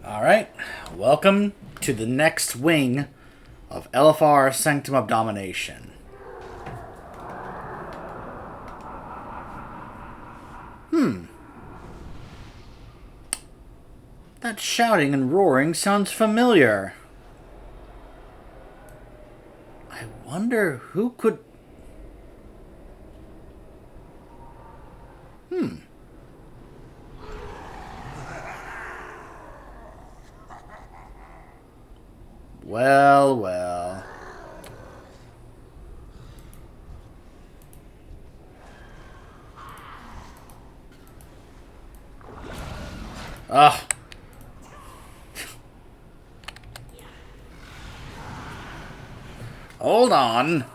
Alright, welcome to the next wing of LFR Sanctum of Domination. That shouting and roaring sounds familiar. I wonder who could... Well. Ugh. Hold on.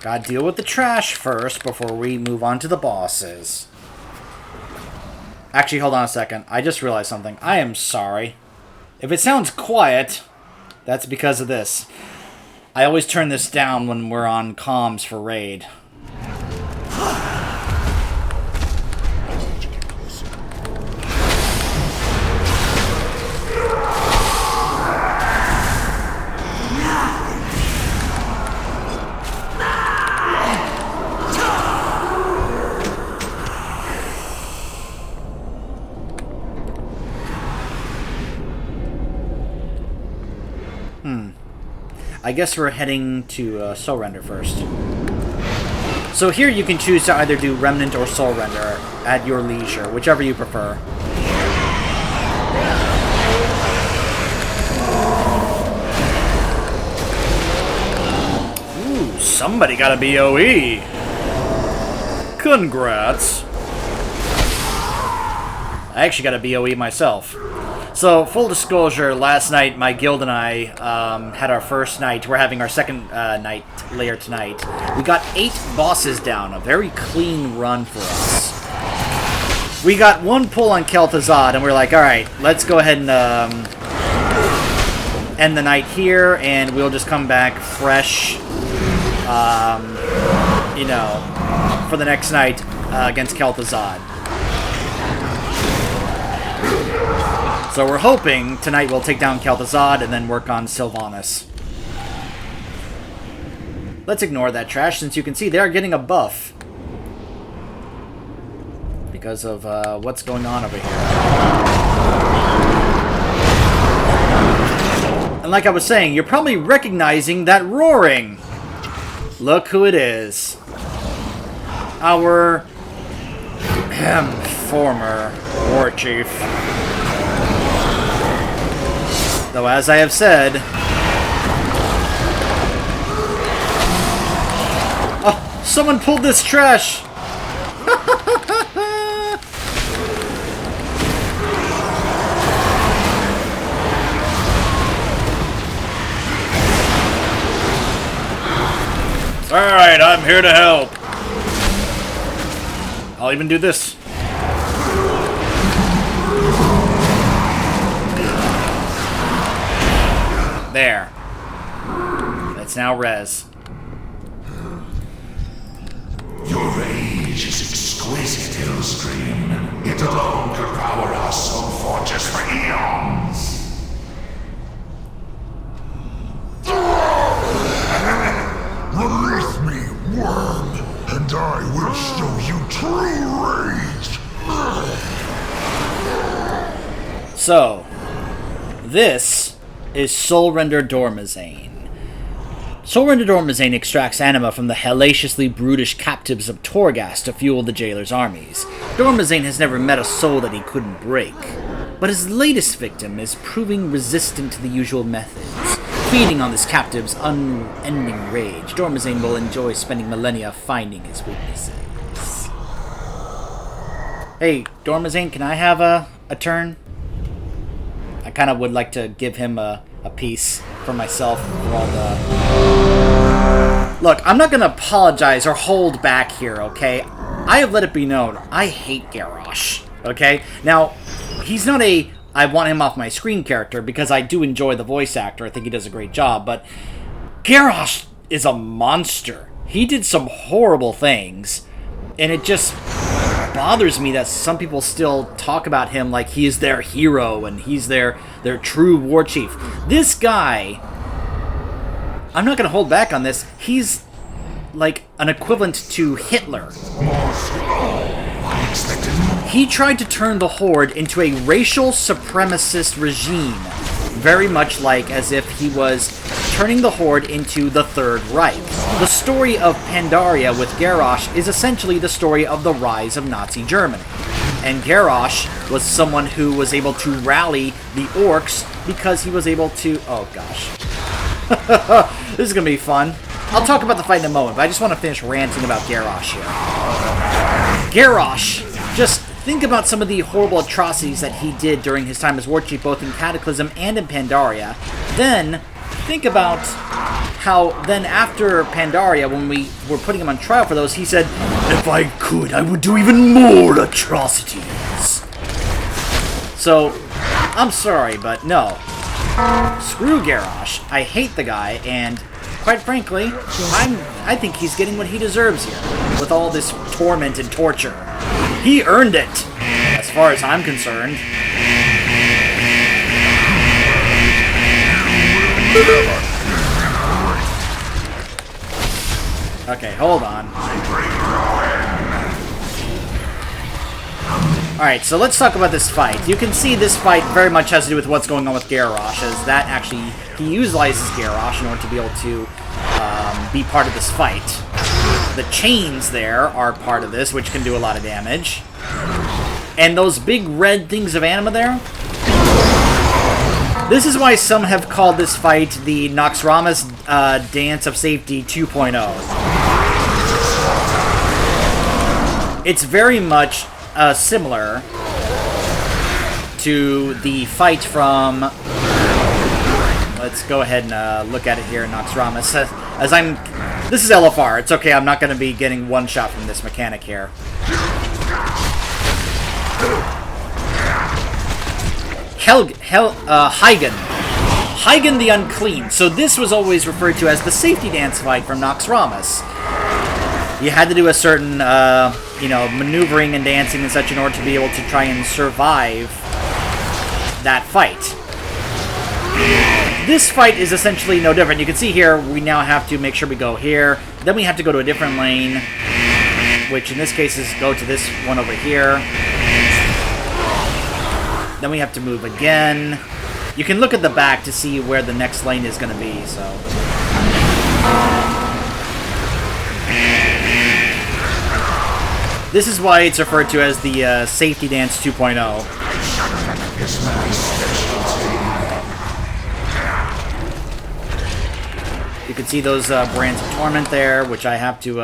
Gotta deal with the trash first before we move on to the bosses. Actually, hold on a second. I just realized something. I am sorry. If it sounds quiet, that's because of this. I always turn this down when we're on comms for raid. I guess we're heading to Soul Render first. So here you can choose to either do Remnant or Soul Render at your leisure, whichever you prefer. Ooh, somebody got a BOE. Congrats. I actually got a BOE myself. So, full disclosure, last night my guild and I had our first night. We're having our second night later tonight. We got 8 bosses down, a very clean run for us. We got one pull on Kel'Thuzad, and we're like, alright, let's go ahead and end the night here, and we'll just come back fresh, you know, for the next night against Kel'Thuzad. So we're hoping tonight we'll take down Kel'Thuzad and then work on Sylvanas. Let's ignore that trash, since you can see they are getting a buff. Because of what's going on over here. And like I was saying, you're probably recognizing that roaring. Look who it is. Our former war chief. Though, as I have said... Oh, someone pulled this trash! Alright, I'm here to help. I'll even do this. There. That's now res. Your rage is exquisite, Hillstream. It alone could power our soul forges for eons. Release me, worm, and I will show you true rage. So, this is Soul Render Dormazane. Soul Render Dormazane extracts anima from the hellaciously brutish captives of Torghast to fuel the jailer's armies. Dormazane has never met a soul that he couldn't break, but his latest victim is proving resistant to the usual methods. Feeding on this captive's unending rage, Dormazane will enjoy spending millennia finding his weaknesses. Hey, Dormazane, can I have a turn? I kind of would like to give him a piece for myself for all the... Look, I'm not going to apologize or hold back here, okay? I have let it be known, I hate Garrosh. Okay? Now, he's not a I want him off my screen character, because I do enjoy the voice actor. I think he does a great job, but Garrosh is a monster. He did some horrible things, and it just bothers me that some people still talk about him like he is their hero and he's their true war chief. This guy, I'm not going to hold back on this, he's like an equivalent to Hitler. He tried to turn the Horde into a racial supremacist regime, very much like as if he was turning the Horde into the Third Reich. The story of Pandaria with Garrosh is essentially the story of the rise of Nazi Germany. And Garrosh was someone who was able to rally the orcs because he was able to... Oh, gosh. This is going to be fun. I'll talk about the fight in a moment, but I just want to finish ranting about Garrosh here. Garrosh, just think about some of the horrible atrocities that he did during his time as Warchief, both in Cataclysm and in Pandaria. Then, think about how then after Pandaria, when we were putting him on trial for those, he said, "If I could, I would do even more atrocities." So, I'm sorry, but no. Screw Garrosh. I hate the guy, and quite frankly, I think he's getting what he deserves here, with all this torment and torture. He earned it, as far as I'm concerned. Okay, hold on. Alright, so let's talk about this fight. You can see this fight very much has to do with what's going on with Garrosh, as that actually, he utilizes Garrosh in order to be able to be part of this fight. The chains there are part of this, which can do a lot of damage. And those big red things of anima there, this is why some have called this fight the Naxxramas Dance of Safety 2.0. It's very much similar to the fight from... Let's go ahead and look at it here in Naxxramas. This is LFR. It's okay, I'm not going to be getting one shot from this mechanic here. Hygen the Unclean. So this was always referred to as the safety dance fight from Naxxramas. You had to do a certain, maneuvering and dancing and such in order to be able to try and survive that fight. This fight is essentially no different. You can see here, we now have to make sure we go here. Then we have to go to a different lane, which in this case is go to this one over here. Then we have to move again. You can look at the back to see where the next lane is going to be, so... This is why it's referred to as the Safety Dance 2.0. You can see those brands of torment there, which I have to...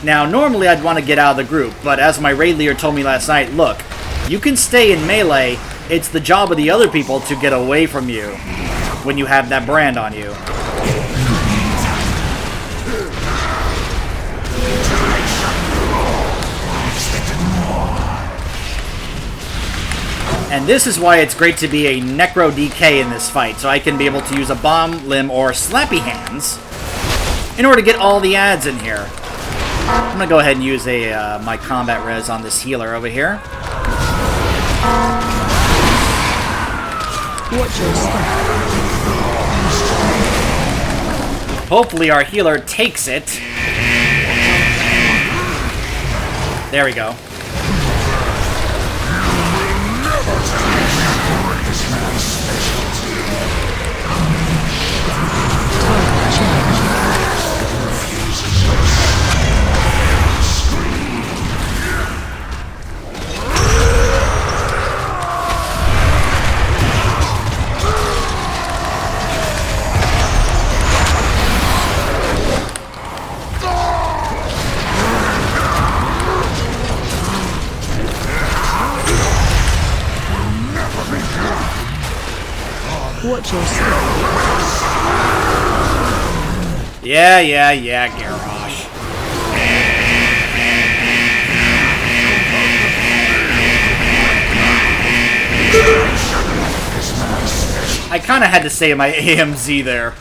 Now, normally I'd want to get out of the group, but as my raid leader told me last night, look, you can stay in melee, it's the job of the other people to get away from you when you have that brand on you. And this is why it's great to be a Necro DK in this fight, so I can be able to use a Bomb Limb or Slappy Hands in order to get all the ads in here. I'm going to go ahead and use my combat res on this healer over here. Watch your step. Hopefully our healer takes it. There we go. Watch your step. Yeah, Garrosh. I kind of had to say my AMZ there.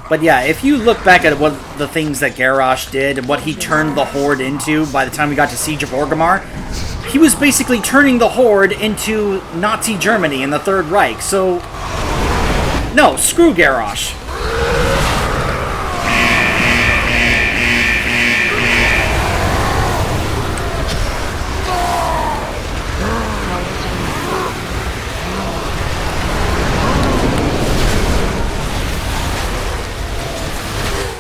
But yeah, if you look back at what the things that Garrosh did and what he turned the Horde into by the time we got to Siege of Orgrimmar, he was basically turning the Horde into Nazi Germany in the Third Reich. So, no, screw Garrosh.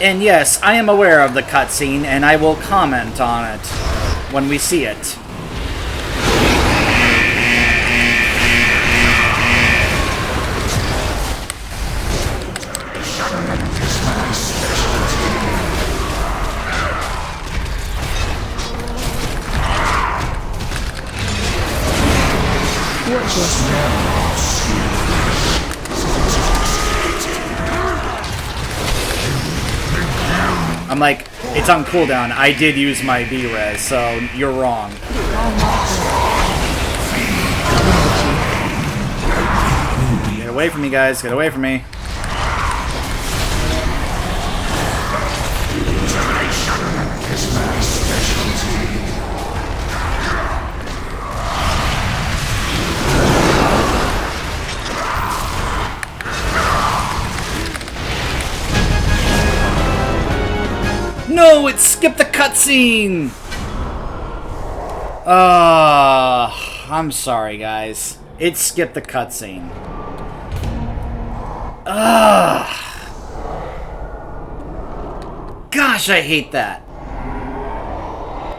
And yes, I am aware of the cutscene, and I will comment on it when we see it. I'm like, it's on cooldown. I did use my B-res, so you're wrong. Get away from me, guys. Get away from me. No, it skipped the cutscene! I'm sorry, guys. It skipped the cutscene. Gosh, I hate that.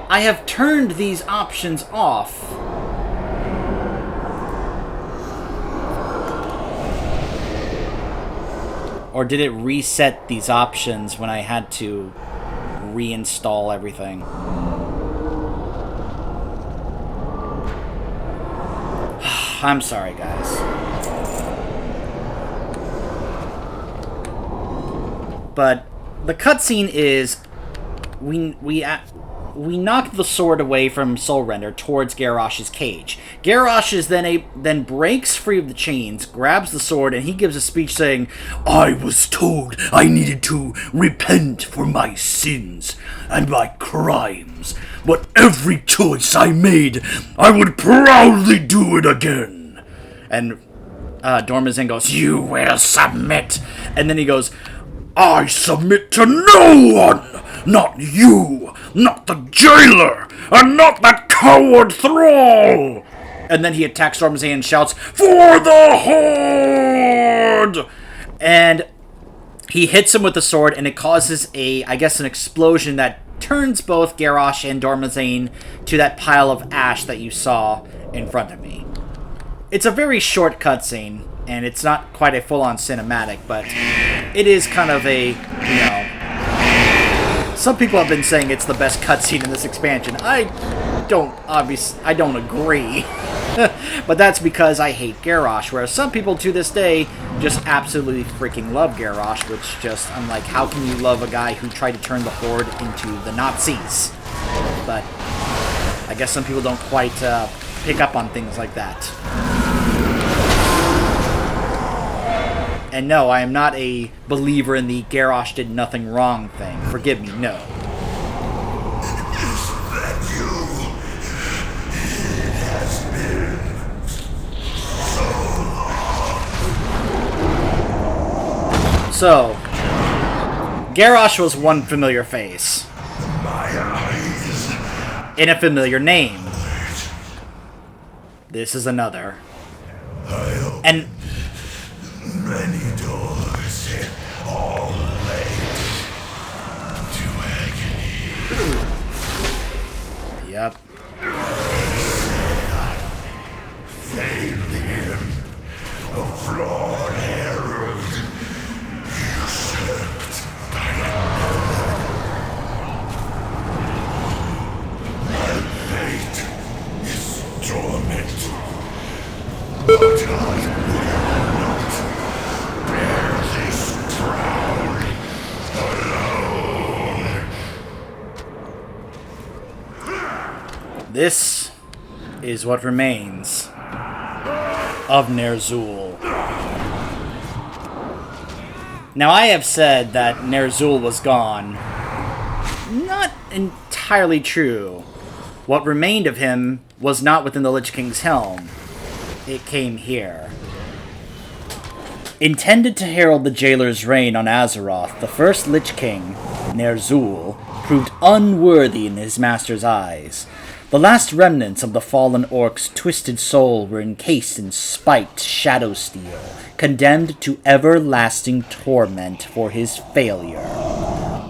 I have turned these options off. Or did it reset these options when I had to reinstall everything? I'm sorry, guys. But the cutscene is we knocked the sword away from Soulrender towards Garrosh's cage. Garrosh is then breaks free of the chains, grabs the sword, and he gives a speech saying, "I was told I needed to repent for my sins and my crimes, but every choice I made, I would proudly do it again." And Dormazin goes, "You will submit." And then he goes, "I submit to no one! Not you! Not the jailer! And not that coward thrall!" And then he attacks Dormazin and shouts, "For the Horde!" And he hits him with the sword, and it causes I guess an explosion that turns both Garrosh and Dormazin to that pile of ash that you saw in front of me. It's a very short cutscene, and it's not quite a full-on cinematic, but it is kind of a, some people have been saying it's the best cutscene in this expansion. I don't agree. But that's because I hate Garrosh, whereas some people to this day just absolutely freaking love Garrosh, which just, I'm like, how can you love a guy who tried to turn the Horde into the Nazis? But I guess some people don't quite pick up on things like that. And no, I am not a believer in the Garrosh did nothing wrong thing. Forgive me, no. Is that you? It has been so long. So, Garrosh was one familiar face. My eyes. In a familiar name. This is another. And Many doors, all led to agony. Yep. Failed him, a flawed herald, This is what remains of Ner'Zhul. Now, I have said that Ner'Zhul was gone. Not entirely true. What remained of him was not within the Lich King's helm. It came here. Intended to herald the Jailer's reign on Azeroth, the first Lich King, Ner'Zhul, proved unworthy in his master's eyes. The last remnants of the fallen orc's twisted soul were encased in spiked shadow steel, condemned to everlasting torment for his failure.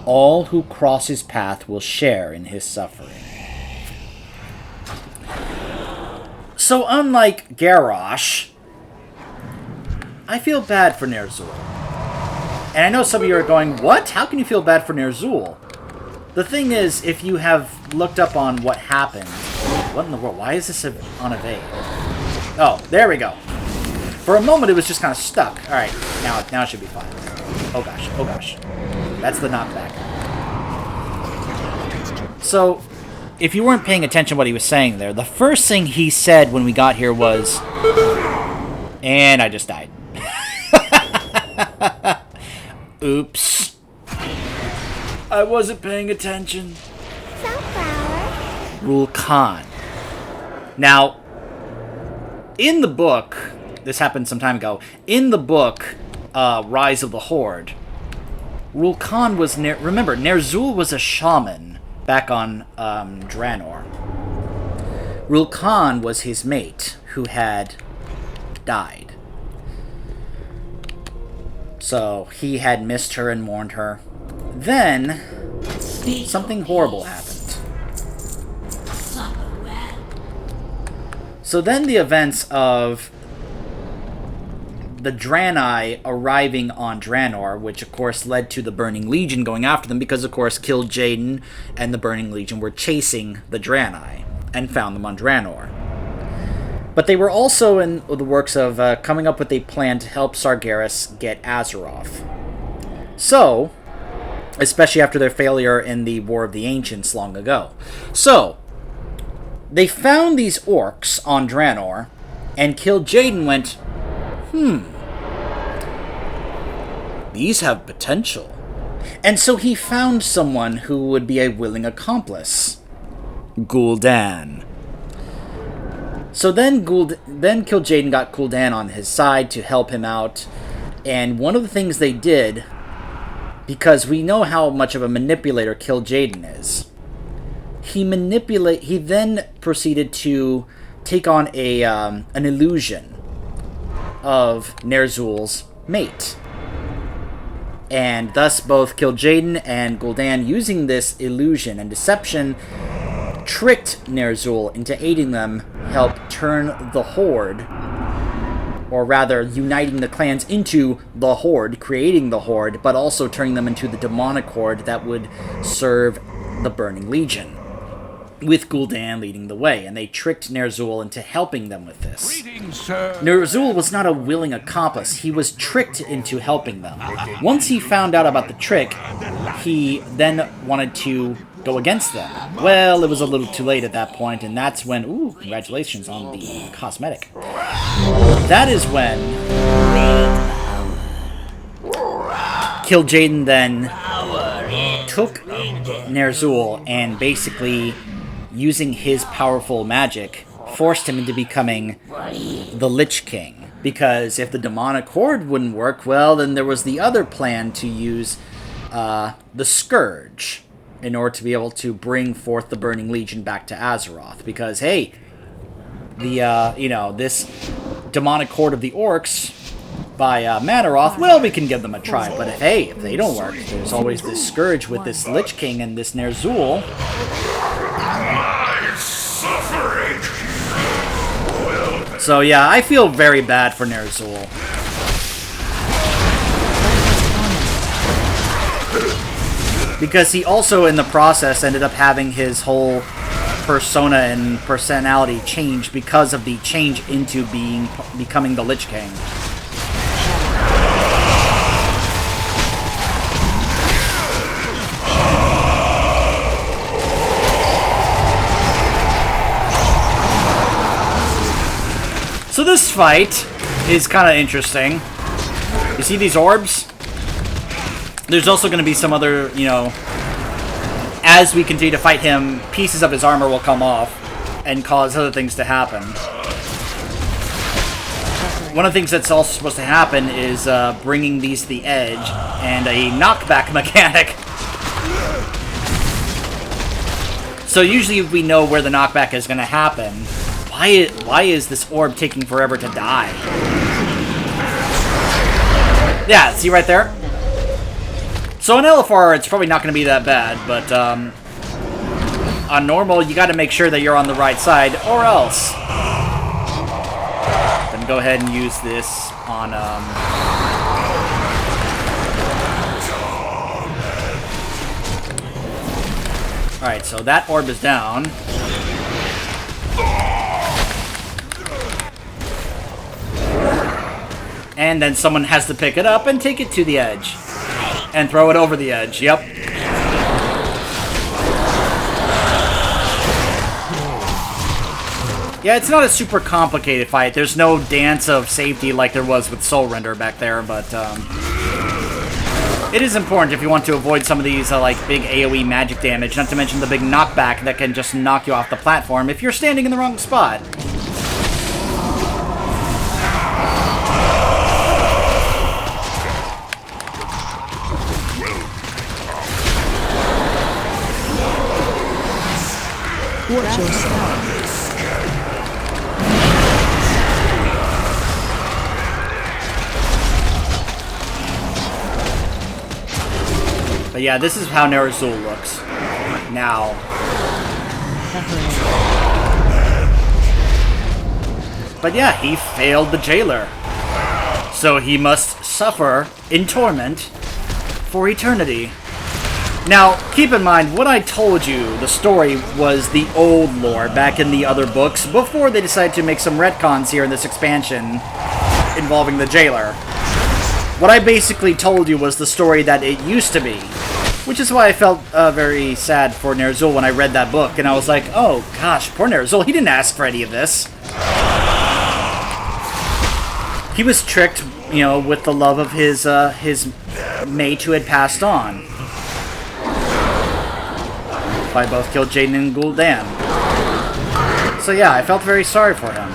All who cross his path will share in his suffering. So unlike Garrosh, I feel bad for Ner'Zhul. And I know some of you are going, what? How can you feel bad for Ner'Zhul? The thing is, if you have looked up on what happened... What in the world? Why is this on evade? Oh, there we go. For a moment, it was just kind of stuck. Alright, now it should be fine. Oh gosh, oh gosh. That's the knockback. So, if you weren't paying attention to what he was saying there, the first thing he said when we got here was... And I just died. Oops. I wasn't paying attention. Sunflower. Rul Khan. Now, in the book, this happened some time ago, in the book, Rise of the Horde, Rul Khan was... Remember, Ner'Zhul was a shaman back on Draenor. Rul Khan was his mate, who had died. So, he had missed her and mourned her. Then, something horrible happened. So then the events of the Draenei arriving on Draenor, which of course led to the Burning Legion going after them, because of course Kil'jaeden and the Burning Legion were chasing the Draenei and found them on Draenor. But they were also in the works of coming up with a plan to help Sargeras get Azeroth. So, especially after their failure in the War of the Ancients long ago. So, they found these orcs on Draenor, and Kil'jaeden went, these have potential. And so he found someone who would be a willing accomplice. Gul'dan. So then Kil'jaeden got Gul'dan on his side to help him out, and one of the things they did, because we know how much of a manipulator Kil'jaeden is, he then proceeded to take on an illusion of Ner'Zhul's mate. And thus both Kil'jaeden and Gul'dan, using this illusion and deception, tricked Ner'Zhul into aiding them help turn the Horde, or rather uniting the clans into the Horde, creating the Horde, but also turning them into the demonic Horde that would serve the Burning Legion, with Gul'dan leading the way, and they tricked Ner'Zhul into helping them with this. Greetings, sir. Ner'Zhul was not a willing accomplice. He was tricked into helping them. Once he found out about the trick, he then wanted to go against them. Well, it was a little too late at that point, and that's when... Ooh, congratulations on the cosmetic. That is when Kil'jaeden then took Ner'Zhul and basically, using his powerful magic, forced him into becoming the Lich King. Because if the demonic Horde wouldn't work, well, then there was the other plan to use the Scourge in order to be able to bring forth the Burning Legion back to Azeroth. Because, hey, this demonic Horde of the Orcs by Manaroth, well, we can give them a try. But if they don't work, there's always this Scourge with this Lich King and this Ner'Zhul. My suffering. So yeah, I feel very bad for Ner'Zhul. Because he also, in the process, ended up having his whole persona and personality change because of the change into becoming the Lich King. So this fight is kind of interesting. You see these orbs? There's also going to be some other, you know, as we continue to fight him, pieces of his armor will come off and cause other things to happen. One of the things that's also supposed to happen is bringing these to the edge and a knockback mechanic. So usually we know where the knockback is going to happen. Why is this orb taking forever to die? Yeah, see right there? So on LFR, it's probably not going to be that bad, but on normal, you got to make sure that you're on the right side, or else. Then go ahead and use this on... Alright, so that orb is down. And then someone has to pick it up and take it to the edge. And throw it over the edge, yep. Yeah, it's not a super complicated fight. There's no dance of safety like there was with Soul Render back there, but it is important if you want to avoid some of these like big AoE magic damage, not to mention the big knockback that can just knock you off the platform if you're standing in the wrong spot. Watch your step. But yeah, this is how Ner'Zhul looks now. But yeah, he failed the jailer. So he must suffer in torment for eternity. Now, keep in mind, what I told you, the story was the old lore back in the other books before they decided to make some retcons here in this expansion involving the jailer. What I basically told you was the story that it used to be, which is why I felt very sad for Ner'Zhul when I read that book, and I was like, oh gosh, poor Ner'Zhul, he didn't ask for any of this. He was tricked, you know, with the love of his mate who had passed on. I both killed Jaden and Gul'dan. So yeah, I felt very sorry for him.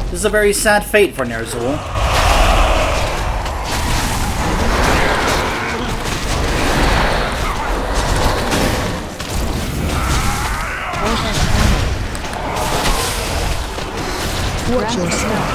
This is a very sad fate for Ner'Zhul. Watch your step.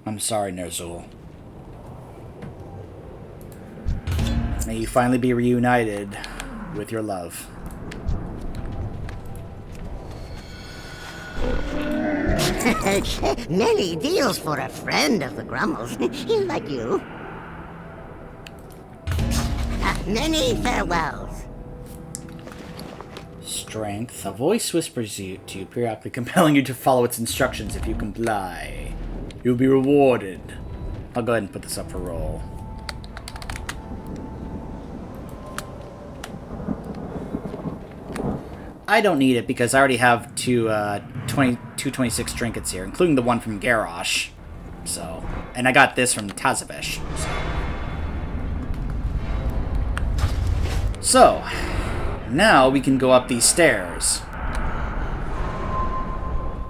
I'm sorry, Ner'Zhul. May you finally be reunited with your love. Many deals for a friend of the Grummles, like you. Many farewells. Strength. A voice whispers to you periodically, compelling you to follow its instructions. If you comply, you'll be rewarded. I'll go ahead and put this up for roll. I don't need it because I already have two 26 trinkets here, including the one from Garrosh. So, and I got this from Tazavesh. So, now we can go up these stairs.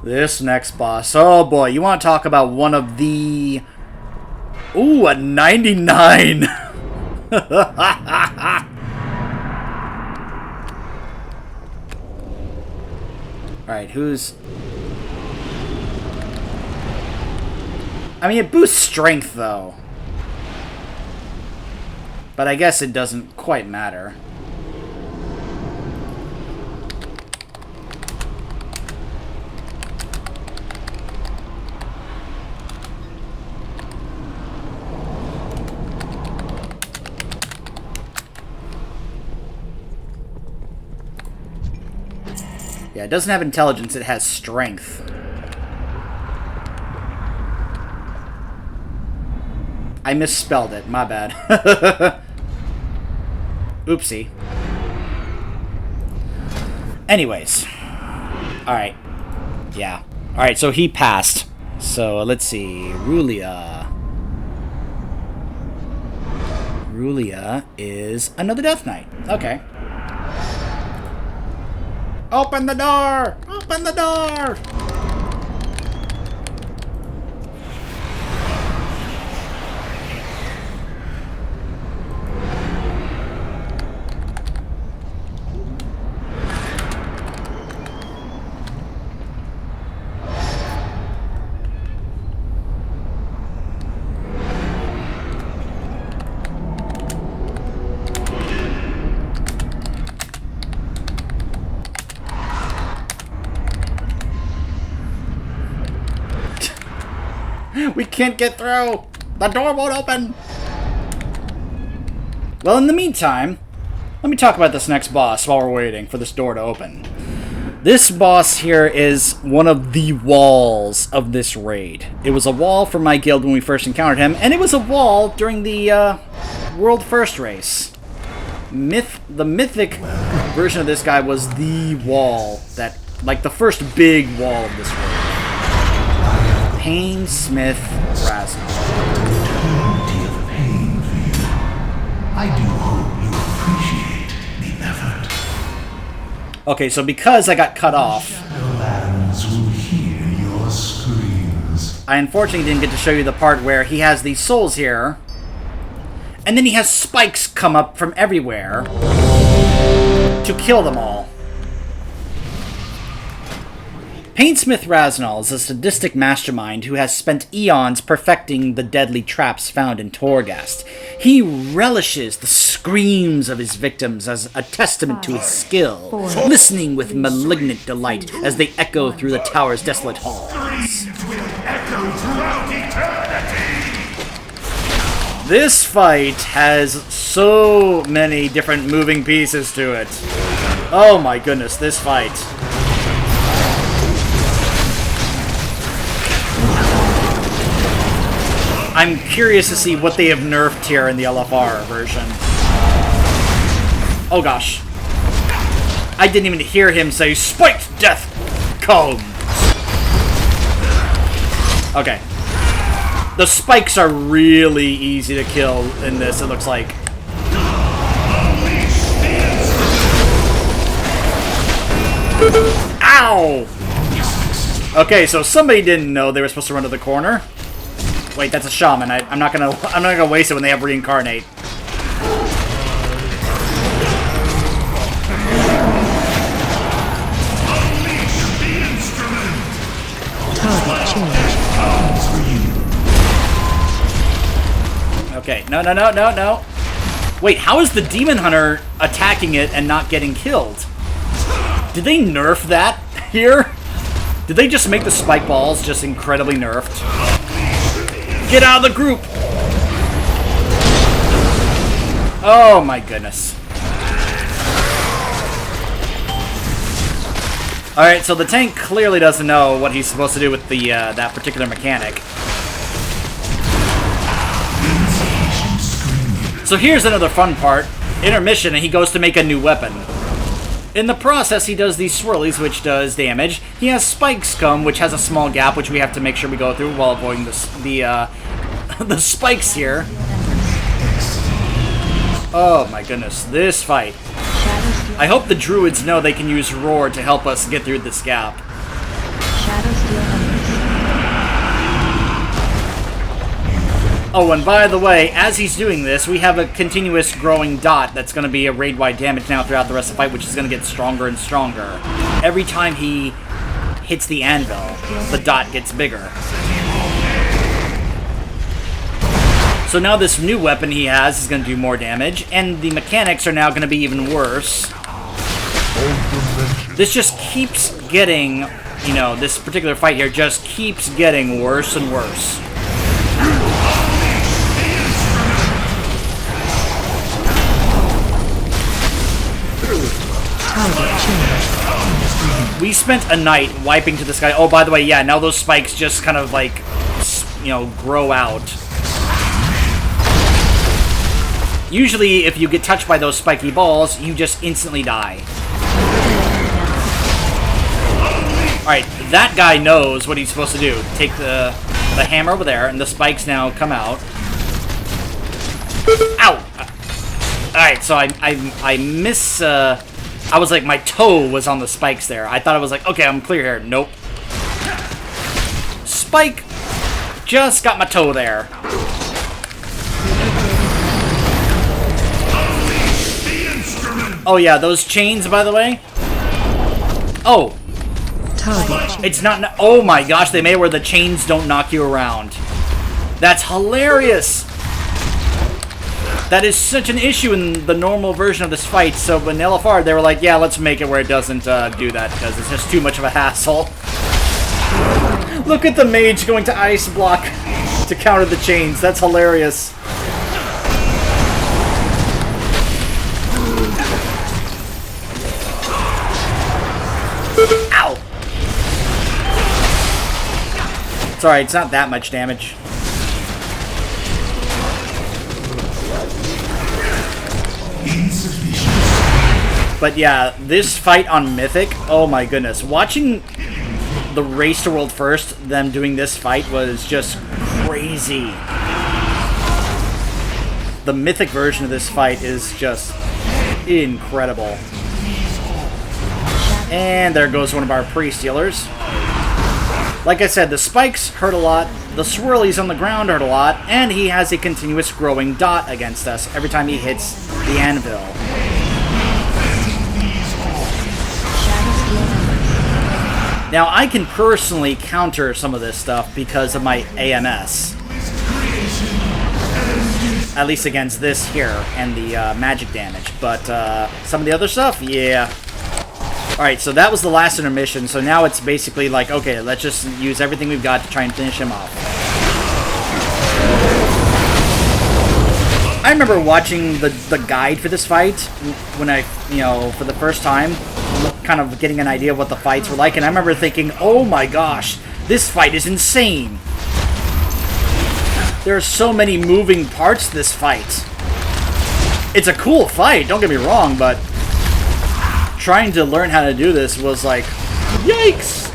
This next boss. Oh boy, you want to talk about one of the... Ooh, a 99! Alright, who's... I mean, it boosts strength, though. But I guess it doesn't quite matter. Yeah, it doesn't have intelligence, it has strength. I misspelled it, my bad. Oopsie. Anyways. Alright. Yeah. Alright, so he passed. So, let's see. Rulia. Rulia is another Death Knight. Okay. Open the door! Open the door! We can't get through! The door won't open! Well, in the meantime, let me talk about this next boss while we're waiting for this door to open. This boss here is one of the walls of this raid. It was a wall for my guild when we first encountered him, and it was a wall during the World First race. The mythic version of this guy was the wall that, like, the first big wall of this raid. Pain Smith Rasmus. I do hope you appreciate the effort. Okay, so because I got cut off, Shadowlands will hear your screams. I unfortunately didn't get to show you the part where he has these souls here, and then he has spikes come up from everywhere to kill them all. Painsmith Rasnal is a sadistic mastermind who has spent eons perfecting the deadly traps found in Torghast. He relishes the screams of his victims as a testament to his skill, listening with malignant delight as they echo through the tower's desolate halls. Screams will echo throughout eternity. This fight has so many different moving pieces to it. Oh my goodness, this fight. I'm curious to see what they have nerfed here in the LFR version. Oh gosh. I didn't even hear him say, "Spiked death cones!" Okay. The spikes are really easy to kill in this, it looks like. Ow! Okay, so somebody didn't know they were supposed to run to the corner. Wait, that's a shaman. I'm not gonna waste it when they have reincarnate. Target change. Okay, no. Wait, how is the Demon Hunter attacking it and not getting killed? Did they nerf that here? Did they just make the spike balls just incredibly nerfed? Get out of the group! Oh my goodness. Alright, so the tank clearly doesn't know what he's supposed to do with the that particular mechanic. So here's another fun part. Intermission, and he goes to make a new weapon. In the process, he does these swirlies, which does damage. He has spikes come, which has a small gap, which we have to make sure we go through while avoiding the spikes here. Oh my goodness, this fight. I hope the druids know they can use Roar to help us get through this gap. Oh, and by the way, as he's doing this, we have a continuous growing dot that's going to be a raid-wide damage now throughout the rest of the fight, which is going to get stronger and stronger. every time he hits the anvil, the dot gets bigger. So now this new weapon he has is going to do more damage, and the mechanics are now going to be even worse. This just keeps getting, you know, this particular fight here just keeps getting worse and worse. We spent a night wiping to this guy. Oh, by the way, yeah, now those spikes just kind of like, you know, grow out. Usually, if you get touched by those spiky balls, you just instantly die. Alright, that guy knows what he's supposed to do. Take the hammer over there, and the spikes now come out. Ow! Alright, so I miss... I was like, my toe was on the spikes there. I thought I was like, okay, I'm clear here. Nope. Spike! Just got my toe there. Oh yeah, those chains, by the way. Oh. It's not... Oh my gosh, they made it where the chains don't knock you around. That's hilarious! That is such an issue in the normal version of this fight, so in LFR, they were like, yeah, let's make it where it doesn't do that, because it's just too much of a hassle. Look at the mage going to ice block to counter the chains. That's hilarious. Ow! It's alright, it's not that much damage. But yeah, this fight on Mythic, oh my goodness. Watching the Race to World First, them doing this fight was just crazy. The Mythic version of this fight is just incredible. And there goes one of our pre-stealers. Like I said, the spikes hurt a lot, the swirlies on the ground hurt a lot, and he has a continuous growing dot against us every time he hits the anvil. Now, I can personally counter some of this stuff because of my AMS. At least against this here and the magic damage. But some of the other stuff, yeah. Alright, so that was the last intermission, so now it's basically like, okay, let's just use everything we've got to try and finish him off. I remember watching the guide for this fight when I, you know, for the first time, kind of getting an idea of what the fights were like, and I remember thinking, oh my gosh, this fight is insane. There are so many moving parts to this fight. It's a cool fight, don't get me wrong, but trying to learn how to do this was like, yikes!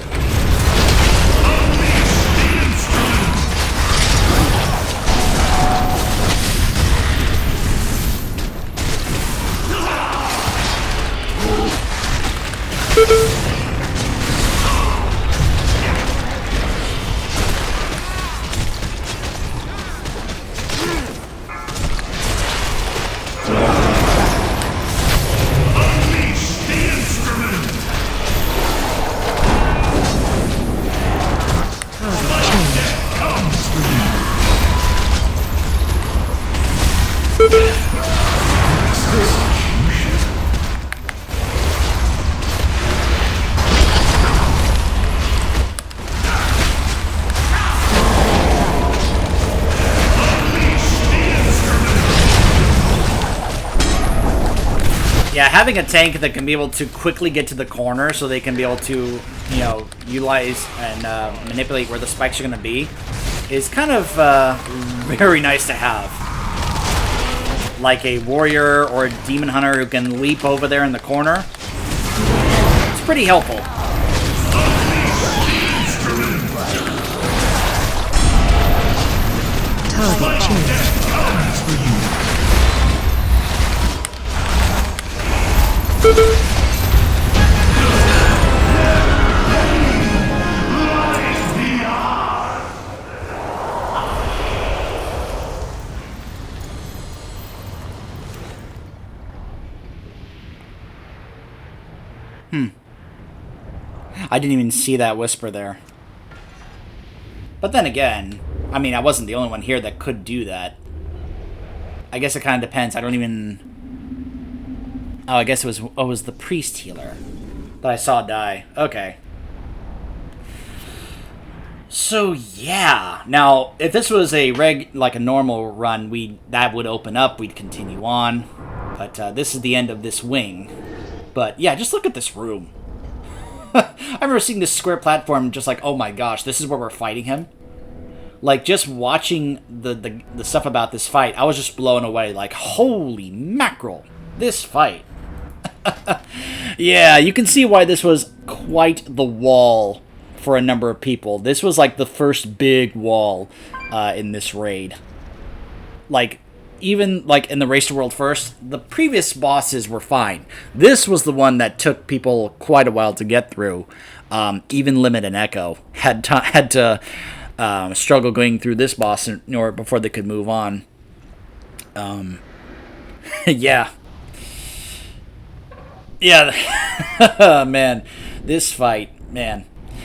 Yeah, having a tank that can be able to quickly get to the corner so they can be able to, you know, utilize and manipulate where the spikes are going to be is kind of very nice to have. Like a warrior or a demon hunter who can leap over there in the corner. It's pretty helpful. Target changed. I didn't even see that whisper there. But then again, I mean, I wasn't the only one here that could do that. I guess it kind of depends. I don't even... Oh, I guess it was the priest healer that I saw die. Okay. So, yeah. Now, if this was a normal run, that would open up. We'd continue on. But this is the end of this wing. But, yeah, just look at this room. I remember seeing this square platform just like, oh my gosh, this is where we're fighting him? Like, just watching the stuff about this fight, I was just blown away. Like, holy mackerel, this fight. Yeah, you can see why this was quite the wall for a number of people. This was like the first big wall in this raid. Like, even like in the Race to World First, the previous bosses were fine. This was the one that took people quite a while to get through. Even Limit and Echo had to struggle going through this boss before they could move on. Yeah. Yeah, man, this fight, man.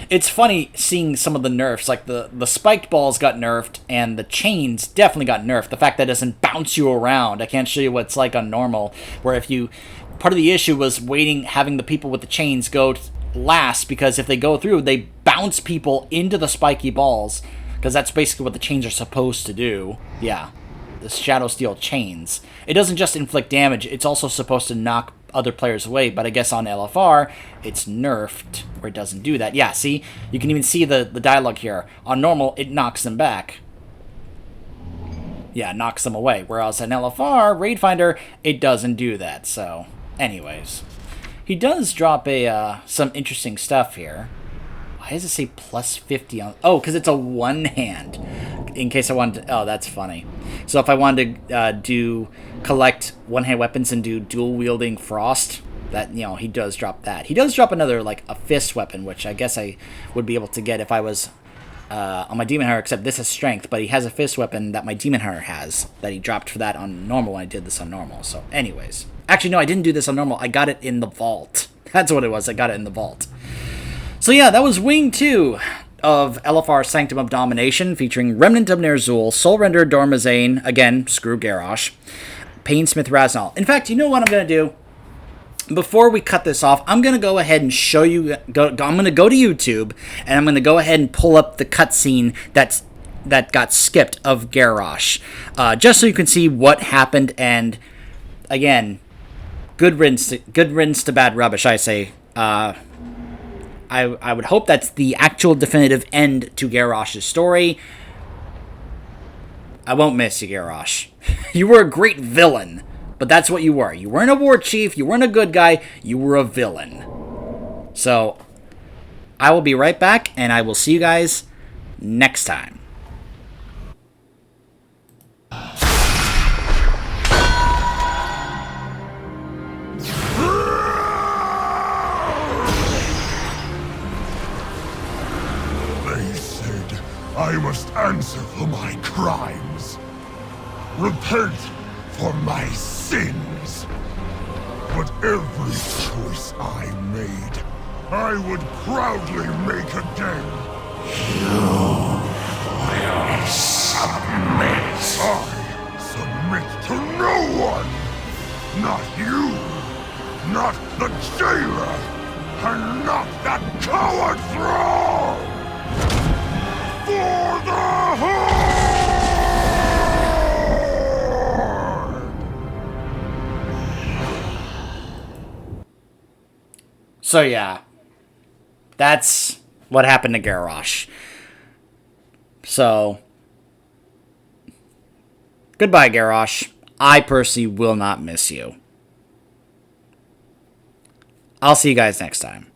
It's funny seeing some of the nerfs, like the spiked balls got nerfed, and the chains definitely got nerfed. The fact that it doesn't bounce you around. I can't show you what it's like on normal, where part of the issue was having the people with the chains go last, because if they go through, they bounce people into the spiky balls, because that's basically what the chains are supposed to do. Yeah, the Shadow Steel chains. It doesn't just inflict damage, it's also supposed to knock other players away, but I guess on LFR, it's nerfed, where it doesn't do that. Yeah, see? You can even see the dialogue here. On normal, it knocks them back. Yeah, it knocks them away. Whereas in LFR, Raid Finder, it doesn't do that. So, anyways. He does drop some interesting stuff here. Why does it say plus 50 on... Oh, because it's a one-hand. In case I wanted to... Oh, that's funny. So if I wanted to collect one-hand weapons and do dual-wielding Frost, that, he does drop that. He does drop another, like, a fist weapon, which I guess I would be able to get if I was on my Demon Hunter, except this is strength, but he has a fist weapon that my Demon Hunter has, that he dropped for that on normal when I did this on normal. So, anyways. Actually, no, I didn't do this on normal. I got it in the vault. That's what it was. I got it in the vault. So yeah, that was Wing 2 of LFR Sanctum of Domination, featuring Remnant of Ner'Zhul, Soul Render Dormazane, again, screw Garrosh, Painsmith Raznal. In fact, you know what I'm going to do? Before we cut this off, I'm going to go ahead and show you, I'm going to go to YouTube, and I'm going to go ahead and pull up the cutscene that got skipped of Garrosh, just so you can see what happened, and again, good riddance to bad rubbish, I say. I would hope that's the actual definitive end to Garrosh's story. I won't miss you, Garrosh. You were a great villain, but that's what you were. You weren't a war chief, you weren't a good guy, you were a villain. So, I will be right back, and I will see you guys next time. I must answer for my crimes. Repent for my sins. But every choice I made, I would proudly make again. You will submit. I submit to no one. Not you. Not the jailer. And not that coward thrall. For the Horde! So yeah, that's what happened to Garrosh. So, goodbye, Garrosh. I personally will not miss you. I'll see you guys next time.